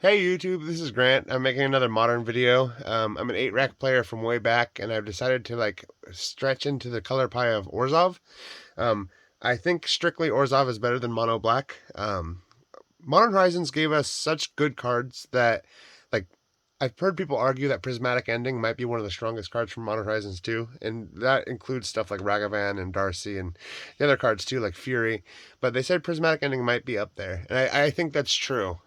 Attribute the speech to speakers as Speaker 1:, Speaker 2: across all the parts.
Speaker 1: Hey YouTube, this is Grant. I'm making another modern video. I'm an 8-rack player from way back, and I've decided to stretch into the color pie of Orzhov. I think strictly Orzhov is better than Mono Black. Modern Horizons gave us such good cards that, like, I've heard people argue that Prismatic Ending might be one of the strongest cards from Modern Horizons 2, and that includes stuff like Ragavan and Darcy and the other cards too, like Fury. But they said Prismatic Ending might be up there, and I think that's true.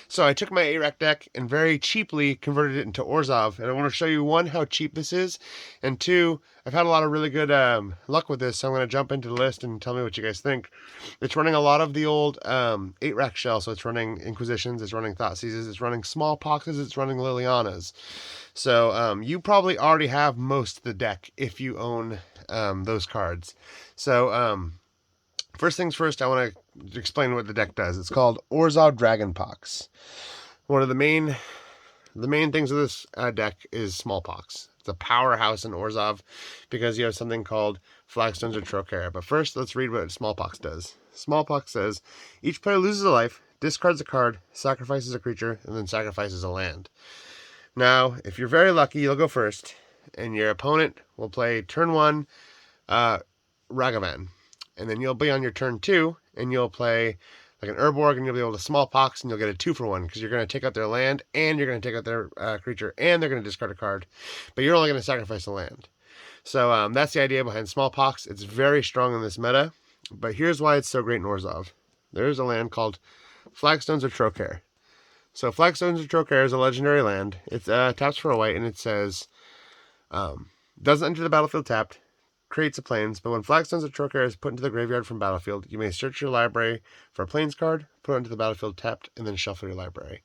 Speaker 1: So I took my A-Rack deck and very cheaply converted it into Orzhov, and I want to show you, one, how cheap this is, and two, I've had a lot of really good luck with this, so I'm going to jump into the list and tell me what you guys think. It's running a lot of the old 8-rack shell, so it's running Inquisitions, it's running Thoughtseizes, it's running Smallpoxes, it's running Lilianas. So you probably already have most of the deck if you own those cards. So first things first, I want to explain what the deck does. It's called Orzhov Dragonpox. One of the main things of this deck is Smallpox. It's a powerhouse in Orzhov because you have something called Flagstones of Trochaire. But first, let's read what Smallpox does. Smallpox says, each player loses a life, discards a card, sacrifices a creature, and then sacrifices a land. Now, if you're very lucky, you'll go first, and your opponent will play turn 1 Ragavan. And then you'll be on your turn 2, and you'll play like an Urborg, and you'll be able to Smallpox, and you'll get a 2-for-1, because you're going to take out their land, and you're going to take out their creature, and they're going to discard a card. But you're only going to sacrifice a land. So that's the idea behind Smallpox. It's very strong in this meta, but here's why it's so great in Orzhov. There's a land called Flagstones of Trochaire. So Flagstones of Trochaire is a legendary land. It taps for a white, and it says, doesn't enter the battlefield tapped, creates a plains, but when Flagstones of Trochaire is put into the graveyard from battlefield, you may search your library for a plains card, put it into the battlefield tapped, and then shuffle your library.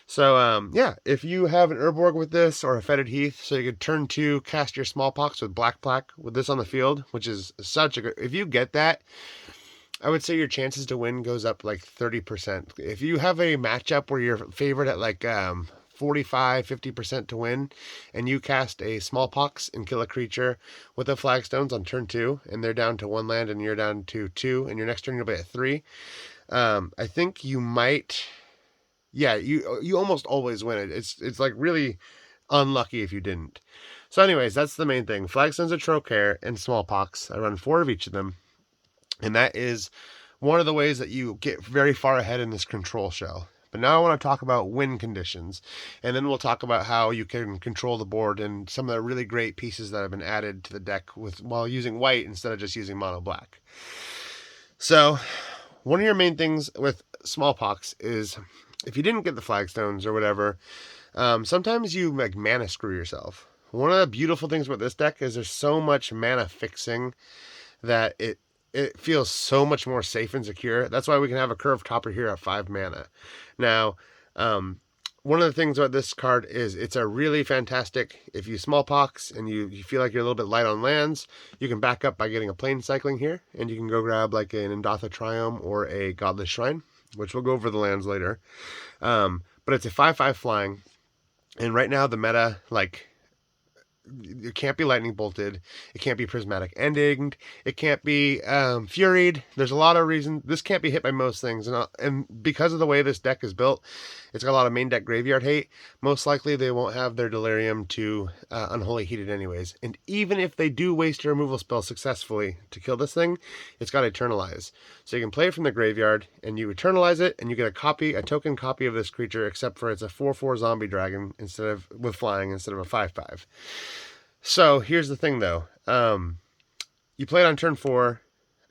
Speaker 1: So, yeah, if you have an Urborg with this, or a Fetid Heath, so you could turn 2, cast your Smallpox with Black with this on the field, which is such a good... If you get that, I would say your chances to win goes up like 30%. If you have a matchup where you're favored at like 45-50% to win, and you cast a Smallpox and kill a creature with the Flagstones on turn 2, and they're down to 1 land and you're down to 2, and your next turn you'll be at 3, I think you might... Yeah, you almost always win it. It's like really unlucky if you didn't. So anyways, that's the main thing. Flagstones of Trochaire and Smallpox. I run 4 of each of them. And that is one of the ways that you get very far ahead in this control shell. But now I want to talk about win conditions. And then we'll talk about how you can control the board and some of the really great pieces that have been added to the deck while using white instead of just using mono black. So one of your main things with Smallpox is if you didn't get the Flagstones or whatever, sometimes you like mana screw yourself. One of the beautiful things about this deck is there's so much mana fixing that it feels so much more safe and secure. That's why we can have a curved topper here at 5 mana. Now, one of the things about this card is it's a really fantastic, if you Smallpox and you feel like you're a little bit light on lands, you can back up by getting a plane cycling here, and you can go grab like an Indatha Triome or a Godless Shrine, which we'll go over the lands later. But it's a 5/5 flying, and right now the meta, like, it can't be lightning bolted, it can't be prismatic ending, it can't be furied. There's a lot of reasons this can't be hit by most things, and because of the way this deck is built, it's got a lot of main deck graveyard hate. Most likely they won't have their Delirium to Unholy Heated anyways, and even if they do waste a removal spell successfully to kill this thing, it's got Eternalize, so you can play it from the graveyard and you Eternalize it, and you get a token copy of this creature, except for it's a 4/4 zombie dragon with flying instead of a 5/5. So here's the thing, though. You play it on turn 4,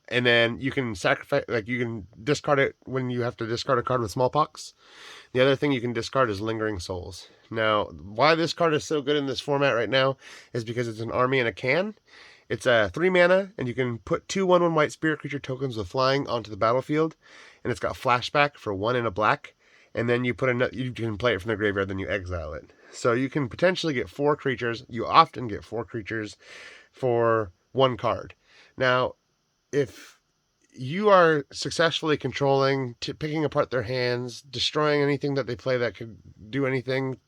Speaker 1: and then you can sacrifice, like you can discard it when you have to discard a card with Smallpox. The other thing you can discard is Lingering Souls. Now, why this card is so good in this format right now is because it's an army and a can. It's a 3 mana, and you can put 2 1/1 white spirit creature tokens with flying onto the battlefield, and it's got flashback for 1 and a black. And then you can play it from the graveyard, then you exile it. So you can potentially get 4 creatures. You often get 4 creatures for 1 card. Now, if you are successfully controlling, picking apart their hands, destroying anything that they play that could do anything,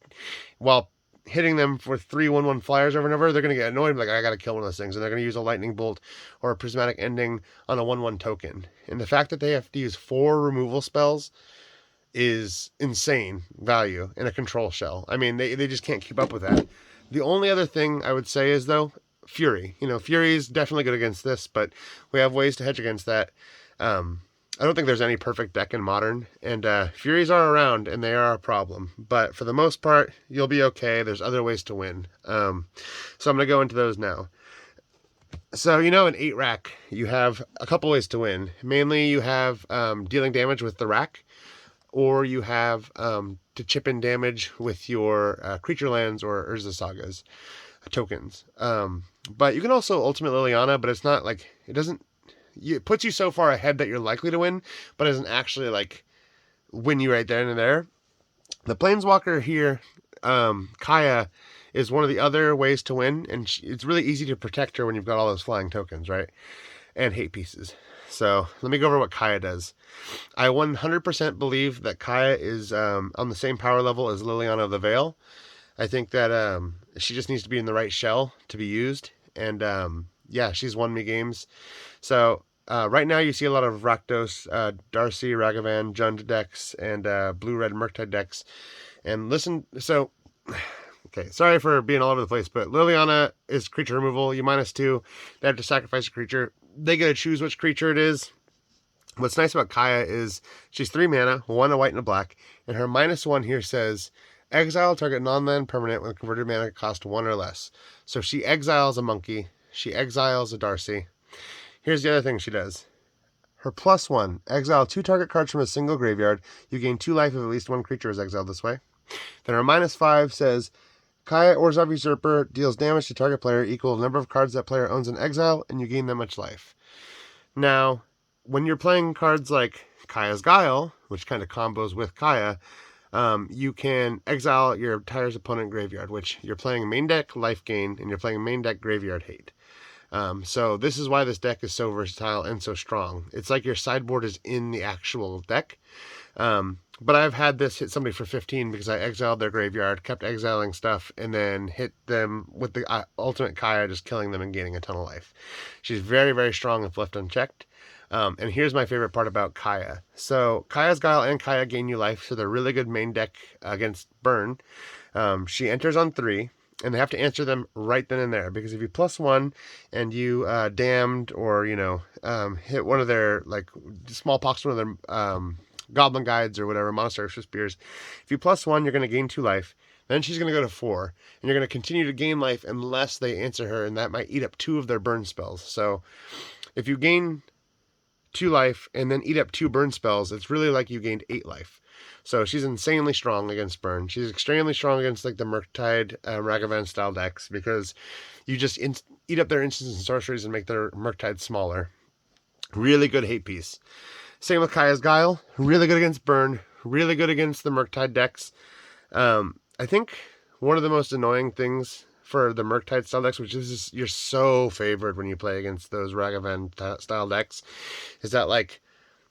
Speaker 1: while hitting them for 3 1/1 flyers over and over, they're going to get annoyed, like, I got to kill one of those things, and they're going to use a lightning bolt or a prismatic ending on a 1/1 token. And the fact that they have to use 4 removal spells is insane value in a control shell. I mean, they just can't keep up with that. The only other thing I would say is, though, Fury. You know, Fury is definitely good against this, but we have ways to hedge against that. I don't think there's any perfect deck in Modern, and Furies are around, and they are a problem. But for the most part, you'll be okay. There's other ways to win. So I'm going to go into those now. So, you know, in 8 rack, you have a couple ways to win. Mainly, you have dealing damage with the rack, or you have to chip in damage with your creature lands or Urza Sagas tokens. But you can also Ultimate Liliana, but it's not like, it puts you so far ahead that you're likely to win, but it doesn't actually like win you right there and there. The Planeswalker here, Kaya, is one of the other ways to win, and it's really easy to protect her when you've got all those flying tokens, right? And hate pieces. So let me go over what Kaya does. I 100% believe that Kaya is on the same power level as Liliana of the Veil. I think that she just needs to be in the right shell to be used. And yeah, she's won me games. So right now you see a lot of Rakdos, Darcy, Ragavan, Jund decks, and blue-red Murktide decks. And listen, so... Okay, sorry for being all over the place, but Liliana is creature removal. You -2. They have to sacrifice a creature. They get to choose which creature it is. What's nice about Kaya is she's 3 mana, 1 a white and a black, and her -1 here says, exile target non-land permanent with converted mana cost 1 or less. So she exiles a monkey. She exiles a Darcy. Here's the other thing she does. Her +1, exile 2 target cards from a single graveyard. You gain 2 life if at least 1 creature is exiled this way. Then her -5 says, Kaya Orzhov Usurper deals damage to target player equal to the number of cards that player owns in exile, and you gain that much life. Now, when you're playing cards like Kaya's Guile, which kind of combos with Kaya, you can exile your tire's opponent graveyard, which you're playing main deck life gain, and you're playing main deck graveyard hate. So this is why this deck is so versatile and so strong. It's like your sideboard is in the actual deck. But I've had this hit somebody for 15 because I exiled their graveyard, kept exiling stuff, and then hit them with the ultimate Kaya, just killing them and gaining a ton of life. She's very, very strong if left unchecked. And here's my favorite part about Kaya. So Kaya's Guile and Kaya gain you life, so they're really good main deck against burn. She enters on 3, and they have to answer them right then and there, because if you +1 and you damned or, you know, hit one of their, like, Smallpox, one of their... Goblin Guides or whatever, Monastery of Spears. If you +1, you're going to gain 2 life. Then she's going to go to 4. And you're going to continue to gain life unless they answer her, and that might eat up 2 of their burn spells. So if you gain 2 life and then eat up 2 burn spells, it's really like you gained 8 life. So she's insanely strong against burn. She's extremely strong against like the Murktide, Ragavan style decks, because you just eat up their instants and sorceries and make their Murktide smaller. Really good hate piece. Same with Kaya's Guile. Really good against burn. Really good against the Murktide decks. I think one of the most annoying things for the Murktide style decks, which is you're so favored when you play against those Ragavan style decks, is that like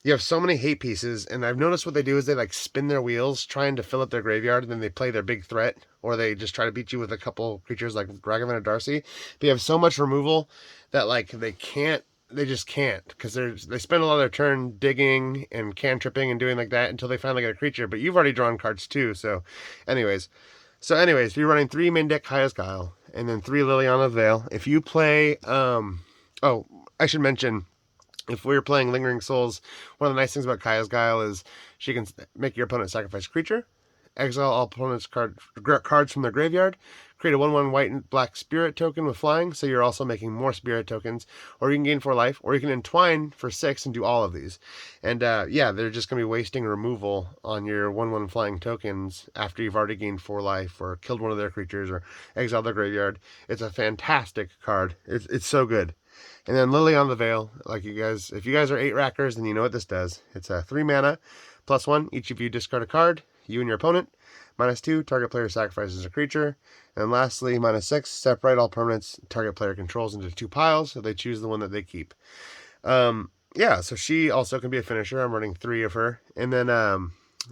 Speaker 1: you have so many hate pieces, and I've noticed what they do is they like spin their wheels trying to fill up their graveyard, and then they play their big threat, or they just try to beat you with a couple creatures like Ragavan or Darcy. But you have so much removal that like they just can't, because they spend a lot of their turn digging and cantripping and doing like that until they finally get a creature, but you've already drawn cards too. So anyways, you're running 3 main deck Kaya's Guile and then 3 Liliana Veil. If you play oh, I should mention, if we're playing Lingering Souls, one of the nice things about Kaya's Guile is she can make your opponent sacrifice a creature, exile all opponents' cards from their graveyard, create a 1/1 white and black spirit token with flying, so you're also making more spirit tokens, or you can gain 4 life, or you can entwine for 6 and do all of these. And yeah, they're just going to be wasting removal on your 1/1 flying tokens after you've already gained 4 life, or killed one of their creatures, or exiled their graveyard. It's a fantastic card. It's so good. And then Liliana the Veil, like if you guys are 8 rackers, then you know what this does. It's a 3 mana, +1, each of you discard a card, you and your opponent. -2, target player sacrifices a creature. And lastly, -6, separate all permanents target player controls into 2 piles, so they choose the one that they keep. Yeah, so she also can be a finisher. I'm running 3 of her. And then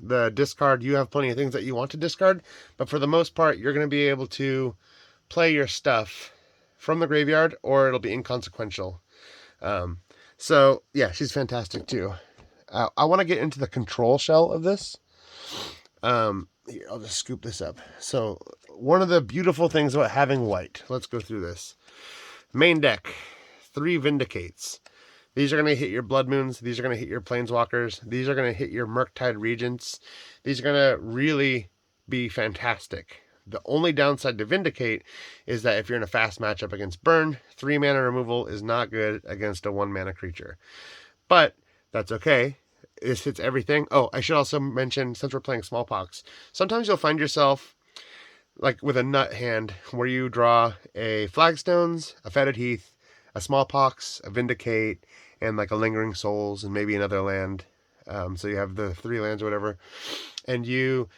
Speaker 1: the discard, you have plenty of things that you want to discard, but for the most part, you're going to be able to play your stuff from the graveyard, or it'll be inconsequential. So yeah, she's fantastic too. I want to get into the control shell of this. Here, I'll just scoop this up. So, one of the beautiful things about having white, let's go through this. Main deck, 3 Vindicates. These are going to hit your Blood Moons. These are going to hit your Planeswalkers. These are going to hit your Murktide Regents. These are going to really be fantastic. The only downside to Vindicate is that if you're in a fast matchup against Burn, 3 mana removal is not good against a 1 mana creature. But that's okay. This hits everything. Oh, I should also mention, since we're playing Smallpox, sometimes you'll find yourself like with a nut hand where you draw a Flagstones, a Fetid Heath, a Smallpox, a Vindicate, and like a Lingering Souls, and maybe another land. So you have the 3 lands or whatever. And you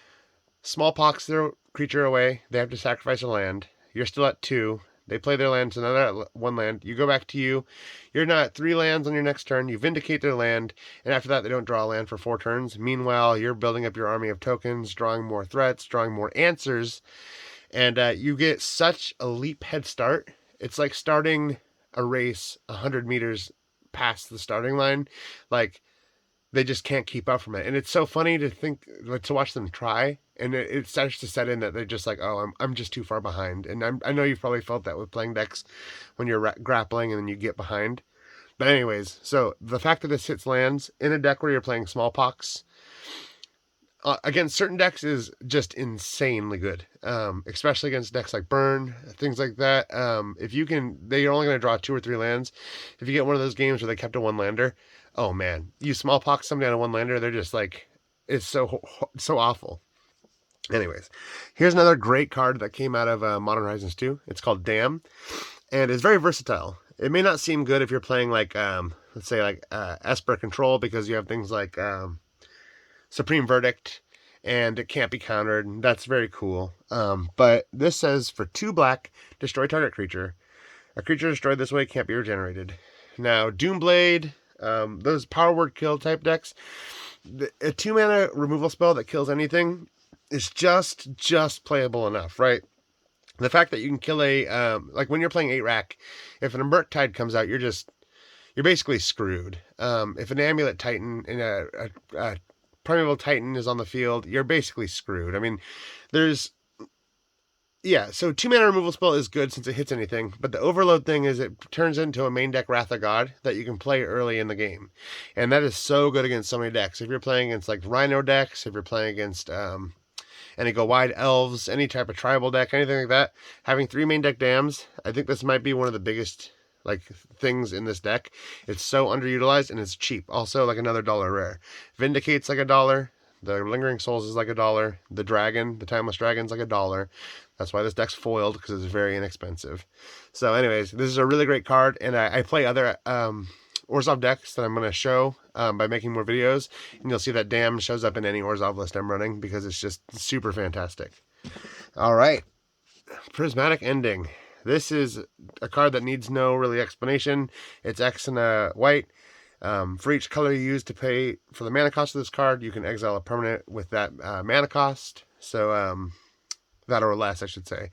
Speaker 1: Smallpox their creature away. They have to sacrifice a land. You're still at 2. They play their lands, another 1 land. You go back to you. You're now at 3 lands on your next turn. You Vindicate their land, and after that, they don't draw a land for 4 turns. Meanwhile, you're building up your army of tokens, drawing more threats, drawing more answers, and you get such a leap head start. It's like starting a race 100 meters past the starting line. Like, they just can't keep up from it. And it's so funny to watch them try, and it starts to set in that they're just like, oh, I'm just too far behind. And I know you've probably felt that with playing decks when you're grappling and then you get behind. But anyways, so the fact that this hits lands in a deck where you're playing Smallpox against certain decks is just insanely good, especially against decks like Burn, things like that. If you can, they're only going to draw 2 or 3 lands. If you get one of those games where they kept a 1-lander, oh man, you Smallpox somebody on a 1-lander, they're just like, it's so awful. Anyways, here's another great card that came out of Modern Horizons 2. It's called Damn, and it's very versatile. It may not seem good if you're playing like, let's say like Esper Control, because you have things like Supreme Verdict, and it can't be countered, and that's very cool. But this says, for 2 black, destroy target creature. A creature destroyed this way can't be regenerated. Now, Doomblade, those power word kill type decks, a 2 mana removal spell that kills anything is just playable enough, right? The fact that you can kill like when you're playing 8 rack, if an Murktide comes out, you're basically screwed. If an Amulet Titan and a Primeval Titan is on the field, you're basically screwed. I mean, so 2 mana removal spell is good since it hits anything, but the overload thing is it turns into a main deck Wrath of God that you can play early in the game. And that is so good against so many decks. If you're playing against like Rhino decks, if you're playing against any Go Wide Elves, any type of tribal deck, anything like that, having 3 main deck dams, I think this might be one of the biggest like things in this deck. It's so underutilized and it's cheap. Also, like another $1 rare. Vindicate's like $1. The Lingering Souls is like $1. The Dragon, the Timeless Dragon's like $1. That's why this deck's foiled, because it's very inexpensive. So anyways, this is a really great card, and I play other Orzhov decks that I'm going to show by making more videos, and you'll see that Damn shows up in any Orzhov list I'm running, because it's just super fantastic. Alright, Prismatic Ending. This is a card that needs no really explanation. It's X and a white. For each color you use to pay for the mana cost of this card, you can exile a permanent with that mana cost. So, that or less, I should say.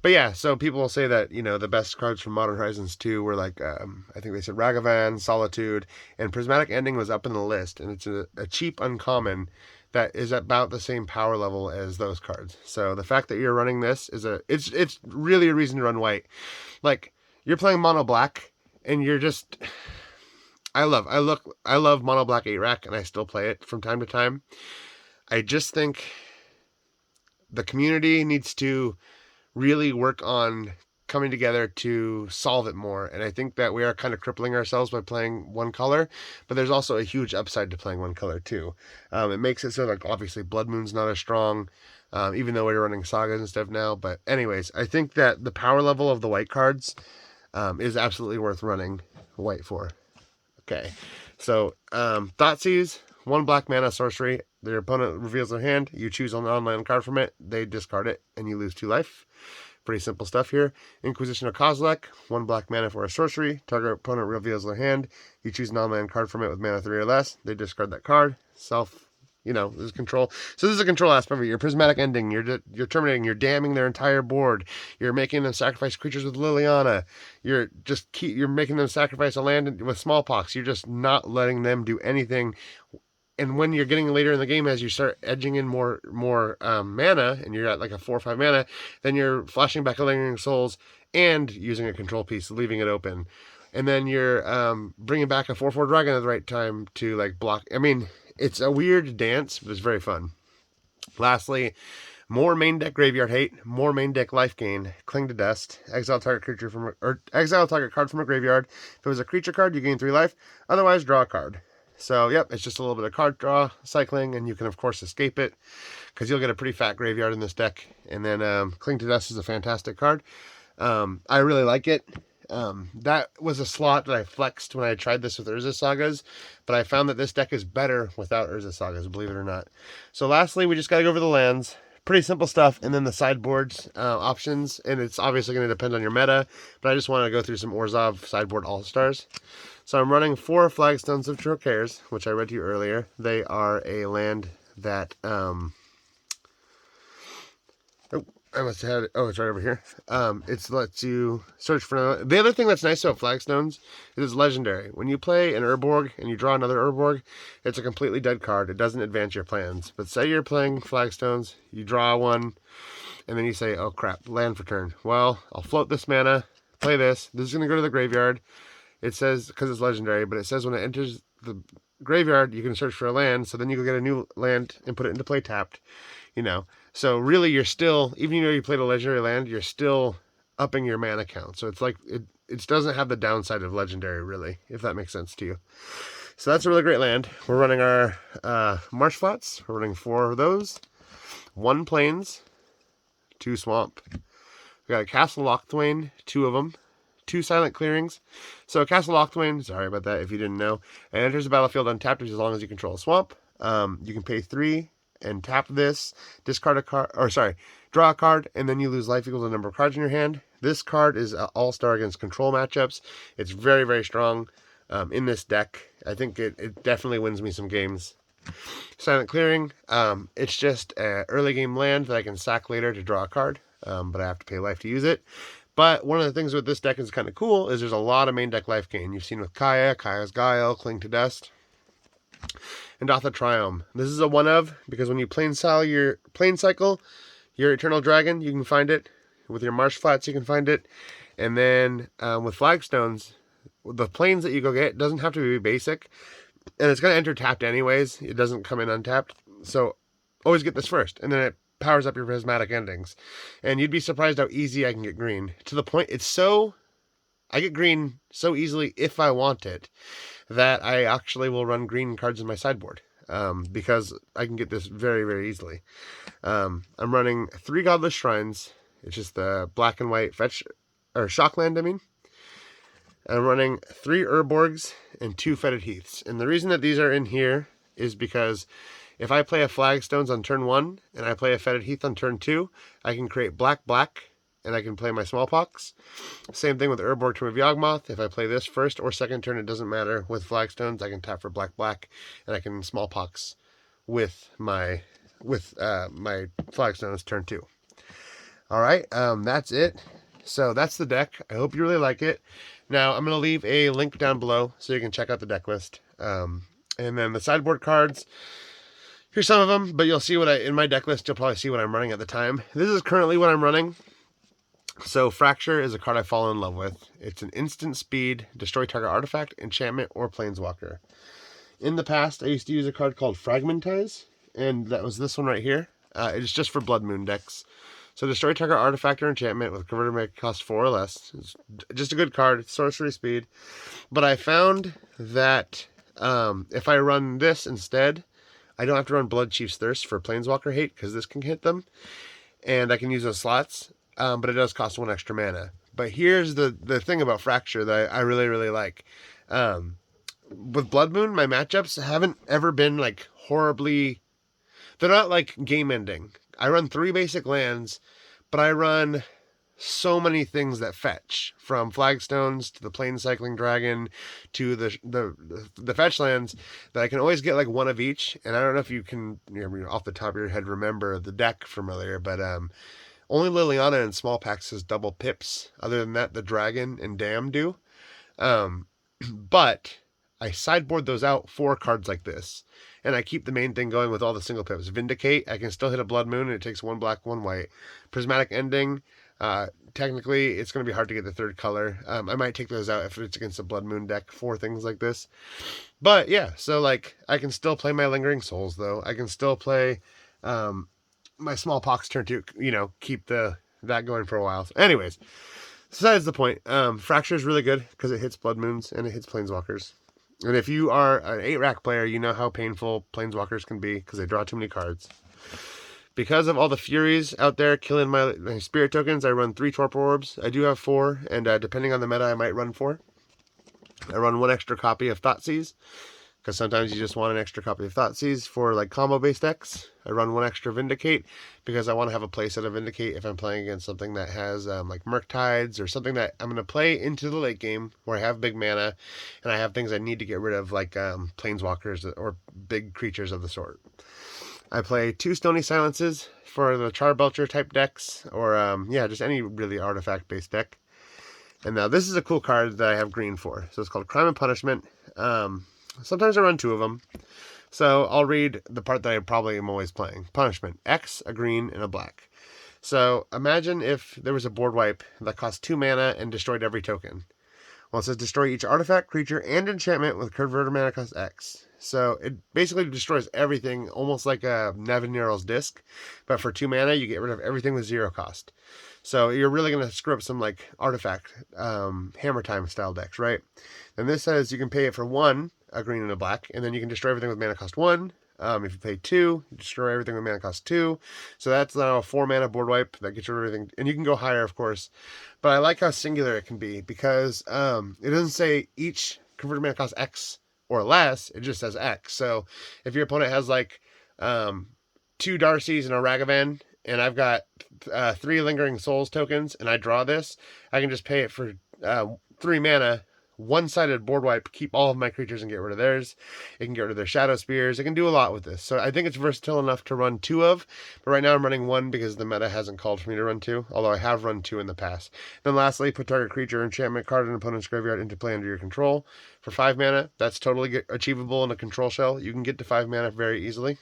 Speaker 1: But yeah, so people will say that, the best cards from Modern Horizons 2 were like, I think they said Ragavan, Solitude, and Prismatic Ending was up in the list. And it's a cheap uncommon that is about the same power level as those cards. So the fact that you're running this it's really a reason to run white. Like, you're playing mono black, and you're just... I love mono black 8 rack, and I still play it from time to time. I just think the community needs to really work on coming together to solve it more. And I think that we are kind of crippling ourselves by playing one color, but there's also a huge upside to playing one color too. It makes it so like obviously Blood Moon's not as strong, even though we're running sagas and stuff now. But anyways, I think that the power level of the white cards is absolutely worth running white for. Okay, so Thoughtseize, 1 black mana sorcery. Their opponent reveals their hand. You choose an non-land card from it. They discard it, and you lose 2 life. Pretty simple stuff here. Inquisition of Kozilek, 1 black mana for a sorcery. Target opponent reveals their hand. You choose a non-land card from it with mana 3 or less. They discard that card. This is control. So this is a control aspect of it. Your Prismatic Ending. You're terminating. You're damming their entire board. You're making them sacrifice creatures with Liliana. You're making them sacrifice a land with Smallpox. You're just not letting them do anything and when you're getting later in the game, as you start edging in more mana, and you're at like a 4 or 5 mana, then you're flashing back a Lingering Souls and using a control piece, leaving it open. And then you're bringing back a 4/4 dragon at the right time to like block. I mean, it's a weird dance, but it's very fun. Lastly, more main deck graveyard hate, more main deck life gain, cling to dust, exile target creature exile target card from a graveyard. If it was a creature card, you gain 3 life. Otherwise, draw a card. So, yep, it's just a little bit of card draw cycling, and you can, of course, escape it, because you'll get a pretty fat graveyard in this deck. And then Cling to Dust is a fantastic card. I really like it. That was a slot that I flexed when I tried this with Urza Sagas, but I found that this deck is better without Urza Sagas, believe it or not. So lastly, we just got to go over the lands. Pretty simple stuff, and then the sideboards options, and it's obviously going to depend on your meta, but I just want to go through some Orzhov sideboard all-stars. So I'm running 4 Flagstones of Trochaire, which I read to you earlier. They are a land that I must have had it. Oh, it's right over here. It lets you search for... The other thing that's nice about Flagstones is it's legendary. When you play an Urborg and you draw another Urborg, it's a completely dead card. It doesn't advance your plans. But say you're playing Flagstones, you draw one, and then you say, oh crap, land for turn. Well, I'll float this mana, play this. This is going to go to the graveyard. It says, because it's legendary, but it says when it enters the graveyard, you can search for a land, so then you go get a new land and put it into play tapped, you know. So really, you're still, even though you played a legendary land, you're still upping your mana count. So it's like, it doesn't have the downside of legendary, really, if that makes sense to you. So that's a really great land. We're running our Marsh Flats. We're running 4 of those. 1 Plains, 2 Swamp. We got a Castle Lochthwain, 2 of them. 2 Silent Clearings. So Castle Lochthwain, sorry about that if you didn't know, it enters the battlefield untapped as long as you control a swamp. You can pay 3 and tap this, discard a card, or sorry, draw a card, and then you lose life equal to the number of cards in your hand. This card is an all-star against control matchups. It's very, very strong in this deck. I think it definitely wins me some games. Silent Clearing, it's just an early game land that I can sack later to draw a card, but I have to pay life to use it. But one of the things with this deck is kind of cool is there's a lot of main deck life gain. You've seen with Kaya's Guile, Cling to Dust, and Dotha Triumph. This is a one of, because when you plane cycle your Eternal Dragon, you can find it. With your Marsh Flats, you can find it. And then with Flagstones, the planes that you go get doesn't have to be basic. And it's going to enter tapped anyways. It doesn't come in untapped. So always get this first. And then it powers up your Prismatic Endings. And you'd be surprised how easy I can get green. To the point, I get green so easily if I want it, that I actually will run green cards in my sideboard. Because I can get this very, very easily. I'm running 3 Godless Shrines. It's just the black and white fetch, or Shockland, I mean. I'm running 3 Urborgs and 2 Fetid Heaths. And the reason that these are in here is because if I play a Flagstones on turn 1 and I play a Fetid Heath on turn 2, I can create black, and I can play my Smallpox. Same thing with Urborg Tomb of Yawgmoth. If I play this first or second turn, it doesn't matter. With Flagstones, I can tap for black, and I can Smallpox with my Flagstones turn 2. All right, that's it. So that's the deck. I hope you really like it. Now, I'm going to leave a link down below so you can check out the deck list. And then the sideboard cards, here's some of them, but you'll see in my deck list, you'll probably see what I'm running at the time. This is currently what I'm running. So Fracture is a card I've fallen in love with. It's an instant speed, destroy target artifact, enchantment, or planeswalker. In the past, I used to use a card called Fragmentize, and that was this one right here. It's just for Blood Moon decks. So destroy target artifact or enchantment with converter make cost 4 or less. It's just a good card. It's sorcery speed. But I found that if I run this instead, I don't have to run Blood Chief's Thirst for Planeswalker hate, because this can hit them. And I can use those slots. But it does cost 1 extra mana. But here's the thing about Fracture that I really, really like. With Blood Moon, my matchups haven't ever been like horribly... They're not like game ending. I run 3 basic lands, but I run so many things that fetch, from Flagstones to the Plane Cycling Dragon to the fetch lands, that I can always get like 1 of each. And I don't know if you can, off the top of your head, remember the deck from earlier, but only Liliana and Smallpox has double pips. Other than that, the Dragon and Dam do. But I sideboard those out for cards like this. And I keep the main thing going with all the single pips. Vindicate, I can still hit a Blood Moon, and it takes 1 black, 1 white. Prismatic Ending, technically, it's going to be hard to get the third color. I might take those out if it's against a Blood Moon deck for things like this. But yeah, so like, I can still play my Lingering Souls, though. I can still play my Smallpox turn to, you know, keep that going for a while. So anyways, besides the point, Fracture is really good because it hits Blood Moons and it hits Planeswalkers. And if you are an 8-rack player, you know how painful Planeswalkers can be because they draw too many cards. Because of all the Furies out there killing my Spirit tokens, I run 3 Torpor Orbs. I do have 4, and depending on the meta, I might run 4. I run 1 extra copy of Thoughtseize, because sometimes you just want an extra copy of Thoughtseize for like combo-based decks. I run 1 extra Vindicate, because I want to have a playset of Vindicate if I'm playing against something that has like Murktides, or something that I'm going to play into the late game, where I have big mana, and I have things I need to get rid of, like Planeswalkers, or big creatures of the sort. I play 2 Stony Silences for the Charbelcher type decks, or yeah, just any really artifact-based deck. And now this is a cool card that I have green for. So it's called Crime and Punishment. Sometimes I run 2 of them. So I'll read the part that I probably am always playing. Punishment. X, a green, and a black. So imagine if there was a board wipe that cost 2 mana and destroyed every token. Well, it says destroy each artifact, creature, and enchantment with converter mana cost X. So it basically destroys everything, almost like a Naviniral's Disc. But for 2 mana, you get rid of everything with 0 cost. So you're really going to screw up some like artifact, Hammer Time style decks, right? And this says you can pay it for 1, a green and a black, and then you can destroy everything with mana cost 1. If you pay 2, you destroy everything with mana cost 2. So that's now a 4 mana board wipe that gets rid of everything. And you can go higher, of course. But I like how singular it can be, because it doesn't say each converted mana cost X or less. It just says X. So if your opponent has like 2 Darcys and a Ragavan, and I've got 3 Lingering Souls tokens, and I draw this, I can just pay it for 3 mana, 1-sided board wipe, keep all of my creatures and get rid of theirs. It can get rid of their Shadow Spears. It can do a lot with this. So I think it's versatile enough to run 2 of, but right now I'm running 1 because the meta hasn't called for me to run 2, although I have run 2 in the past. Then lastly, put target creature or enchantment card in an opponent's graveyard into play under your control. For 5 mana, that's totally achievable in a control shell. You can get to 5 mana very easily.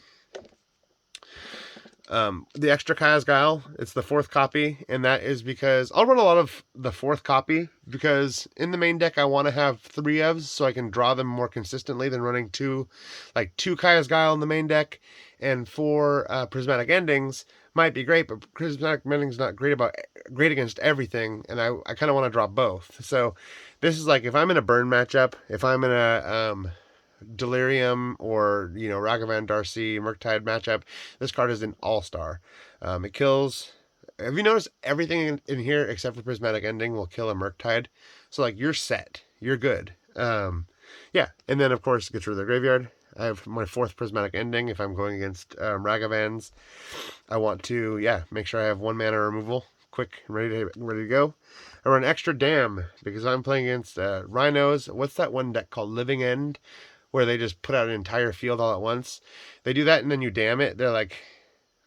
Speaker 1: The extra Kaya's Guile, it's the 4th copy, and that is because I'll run a lot of the 4th copy, because in the main deck I want to have 3 ofs so I can draw them more consistently than running 2 Kaya's Guile in the main deck, and 4 Prismatic Endings might be great, but Prismatic Ending's not great against everything, and I kind of want to draw both. So this is like if I'm in a burn matchup, if I'm in a Delirium or, you know, Ragavan, Darcy, Murktide matchup, this card is an all-star. It kills... Have you noticed everything in here except for Prismatic Ending will kill a Murktide? So, like, you're set. You're good. Yeah, and then, of course, it gets rid of the graveyard. I have my 4th Prismatic Ending if I'm going against Ragavans. I want to, yeah, make sure I have 1 mana removal. Quick, ready to go. I run extra Dam because I'm playing against Rhinos. What's that one deck called? Living End, where they just put out an entire field all at once. They do that and then you dam it. They're like,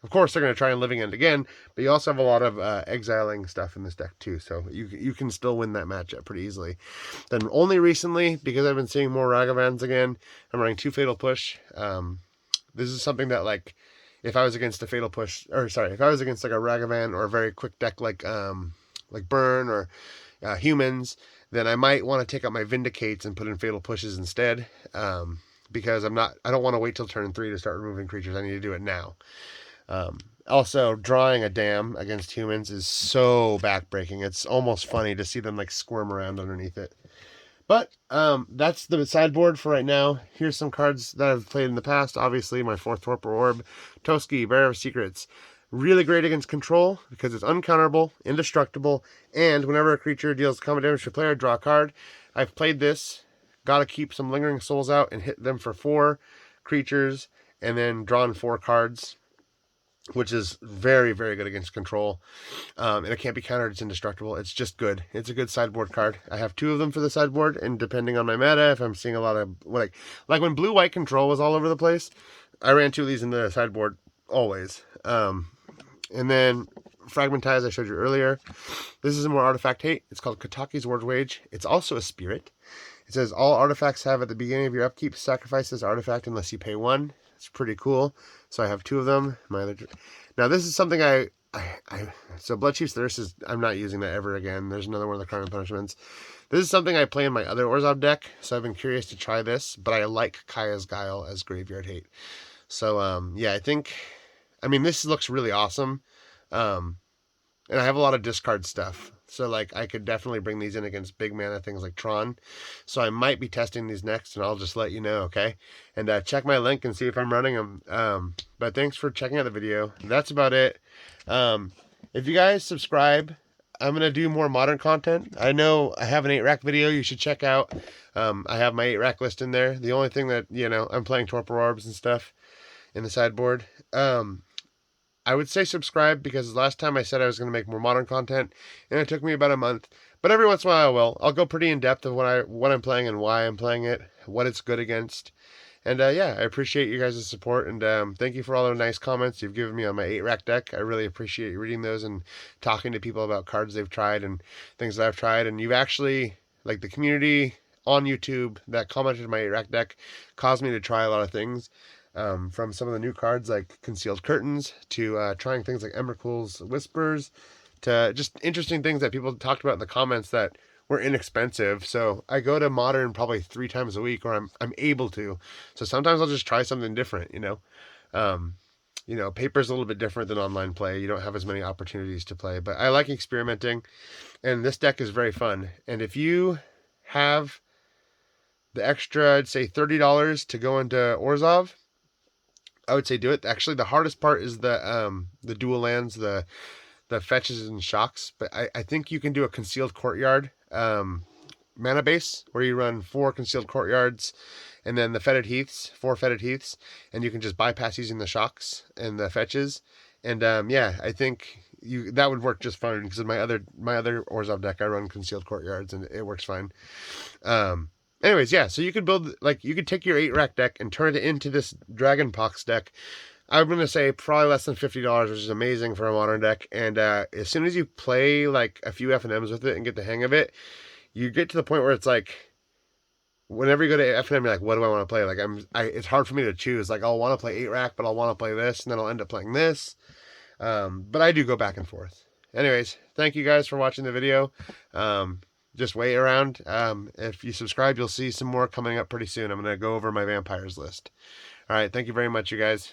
Speaker 1: of course they're going to try and Living End again, but you also have a lot of exiling stuff in this deck too, so you can still win that matchup pretty easily. Then only recently, because I've been seeing more Ragavans again, I'm running 2 Fatal Push. This is something that, like, if I was against a Fatal Push, or sorry, if I was against like a Ragavan or a very quick deck like Burn or Humans, then I might want to take out my Vindicates and put in Fatal Pushes instead, because I don't want to wait till turn 3 to start removing creatures. I need to do it now. Also, drawing a Dam against Humans is so backbreaking. It's almost funny to see them like squirm around underneath it. But that's the sideboard for right now. Here's some cards that I've played in the past. Obviously, my 4th Torpor Orb, Toski, Bearer of Secrets. Really great against control because it's uncounterable, indestructible, and whenever a creature deals combat damage to a player, draw a card. I've played this, got to keep some Lingering Souls out and hit them for 4 creatures, and then drawn 4 cards, which is very, very good against control. And it can't be countered, it's indestructible. It's just good. It's a good sideboard card. I have 2 of them for the sideboard, and depending on my meta, if I'm seeing a lot of, like when blue-white control was all over the place, I ran 2 of these in the sideboard always. And then Fragmentize, I showed you earlier. This is a more artifact hate. It's called Kataki's Ward Wage. It's also a spirit. It says all artifacts have at the beginning of your upkeep sacrifice this artifact unless you pay 1. It's pretty cool. So I have 2 of them. Now this is something so Bloodchief's Thirst is, I'm not using that ever again. There's another one of the Crime and Punishments. This is something I play in my other Orzhov deck, so I've been curious to try this, but I like Kaya's Guile as Graveyard Hate. So yeah, I mean this looks really awesome. And I have a lot of discard stuff. So, like, I could definitely bring these in against big mana things like Tron. So I might be testing these next, and I'll just let you know, okay? And check my link and see if I'm running them. But thanks for checking out the video. That's about it. If you guys subscribe, I'm going to do more modern content. I know I have an 8-rack video you should check out. I have my 8-rack list in there. The only thing that, I'm playing Torpor Orbs and stuff in the sideboard. I would say subscribe because last time I said I was going to make more modern content, and it took me about a month. But every once in a while I will. I'll go pretty in depth of what I'm playing and why I'm playing it, what it's good against. And yeah, I appreciate you guys' support, and thank you for all the nice comments you've given me on my 8-rack deck. I really appreciate you reading those and talking to people about cards they've tried and things that I've tried. And you've actually, like the community on YouTube that commented on my 8-rack deck, caused me to try a lot of things. From some of the new cards like Concealed Curtains to trying things like Emrakul's Whispers to just interesting things that people talked about in the comments that were inexpensive. So I go to Modern probably 3 times a week, or I'm able to. So sometimes I'll just try something different, Paper's a little bit different than online play. You don't have as many opportunities to play, but I like experimenting, and this deck is very fun. And if you have the extra, I'd say $30 to go into Orzhov, I would say do it. Actually, the hardest part is the dual lands, the fetches and shocks. But I think you can do a Concealed Courtyard mana base where you run 4 Concealed Courtyards and then the Fetid Heaths, 4 Fetid Heaths, and you can just bypass using the shocks and the fetches. And yeah, I think that would work just fine because in my other Orzhov deck I run Concealed Courtyards and it works fine. Anyways, yeah, so you could build, you could take your 8-rack deck and turn it into this Dragonpox deck. I'm going to say probably less than $50, which is amazing for a modern deck. And as soon as you play, a few F&Ms with it and get the hang of it, you get to the point where it's whenever you go to F&M, you're like, what do I want to play? It's hard for me to choose. I'll want to play 8-rack, but I'll want to play this, and then I'll end up playing this. But I do go back and forth. Anyways, thank you guys for watching the video. Just wait around. If you subscribe, you'll see some more coming up pretty soon. I'm going to go over my vampires list. All right. Thank you very much, you guys.